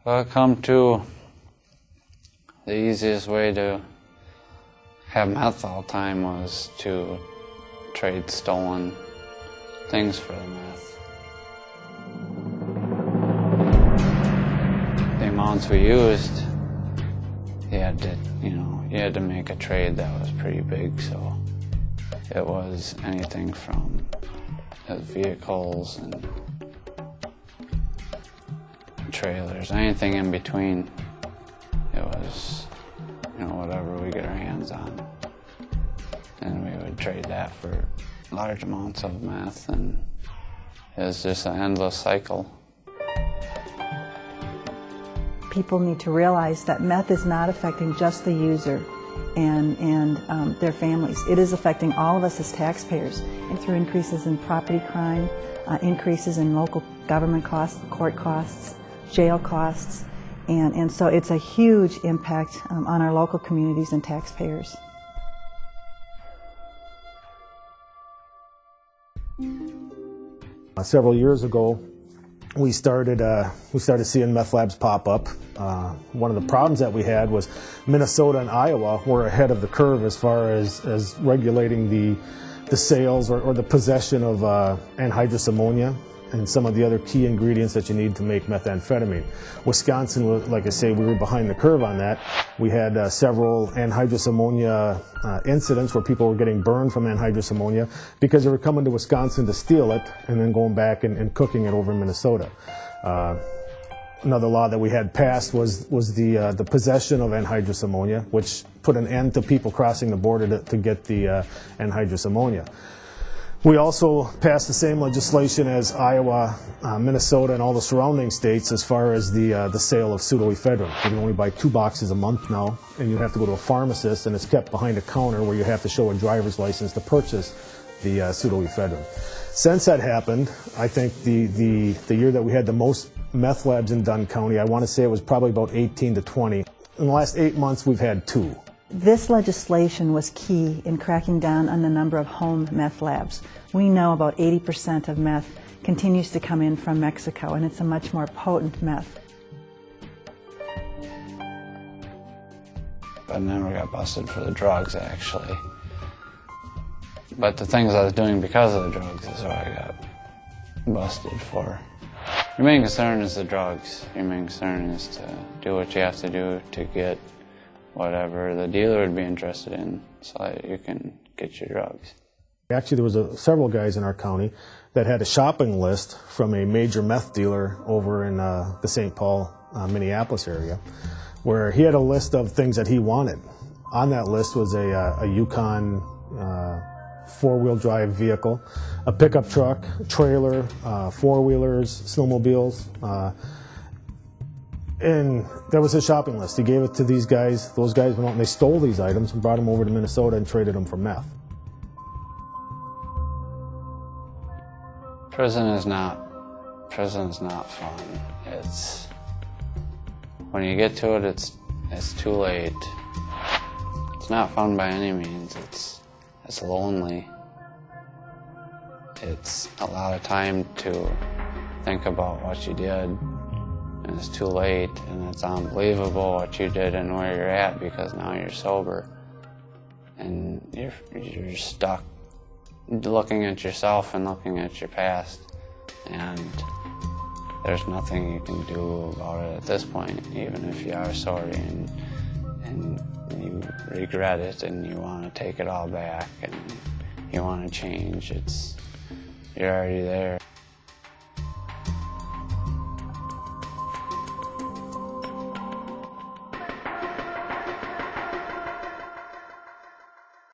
Well, I come to the easiest way to have meth all the time was to trade stolen things for the meth. The amounts we used, you had to make a trade that was pretty big, so it was anything from vehicles and trailers, anything in between. It was, whatever we get our hands on. And we would trade that for large amounts of meth, and it was just an endless cycle. People need to realize that meth is not affecting just the user and their families. It is affecting all of us as taxpayers, and through increases in property crime, increases in local government costs, court costs, jail costs, and so it's a huge impact on our local communities and taxpayers. Several years ago, we started seeing meth labs pop up. One of the problems that we had was Minnesota and Iowa were ahead of the curve as far as regulating the sales or the possession of anhydrous ammonia and some of the other key ingredients that you need to make methamphetamine. Wisconsin, like I say, we were behind the curve on that. We had several anhydrous ammonia incidents where people were getting burned from anhydrous ammonia because they were coming to Wisconsin to steal it and then going back and cooking it over in Minnesota. Another law that we had passed was the possession of anhydrous ammonia, which put an end to people crossing the border to get the anhydrous ammonia. We also passed the same legislation as Iowa, Minnesota, and all the surrounding states as far as the sale of pseudoephedrine. You can only buy 2 boxes a month now, and you have to go to a pharmacist, and it's kept behind a counter where you have to show a driver's license to purchase the pseudoephedrine. Since that happened, I think the year that we had the most meth labs in Dunn County, I want to say it was probably about 18 to 20. In the last 8 months, we've had 2. This legislation was key in cracking down on the number of home meth labs. We know about 80% of meth continues to come in from Mexico, and it's a much more potent meth. I never got busted for the drugs, actually. But the things I was doing because of the drugs is what I got busted for. Your main concern is the drugs. Your main concern is to do what you have to do to get whatever the dealer would be interested in so that you can get your drugs. Actually, there was several guys in our county that had a shopping list from a major meth dealer over in the St. Paul, Minneapolis area, where he had a list of things that he wanted. On that list was a Yukon 4-wheel drive vehicle, a pickup truck, a trailer, 4-wheelers, snowmobiles, and that was his shopping list. He gave it to these guys. Those guys went out and they stole these items and brought them over to Minnesota and traded them for meth. Prison is not fun. It's, when you get to it, it's too late. It's not fun by any means. It's lonely. It's a lot of time to think about what you did, and it's too late, and it's unbelievable what you did and where you're at because now you're sober, and you're stuck looking at yourself and looking at your past, and there's nothing you can do about it at this point, even if you are sorry and you regret it and you want to take it all back and you want to change. You're already there.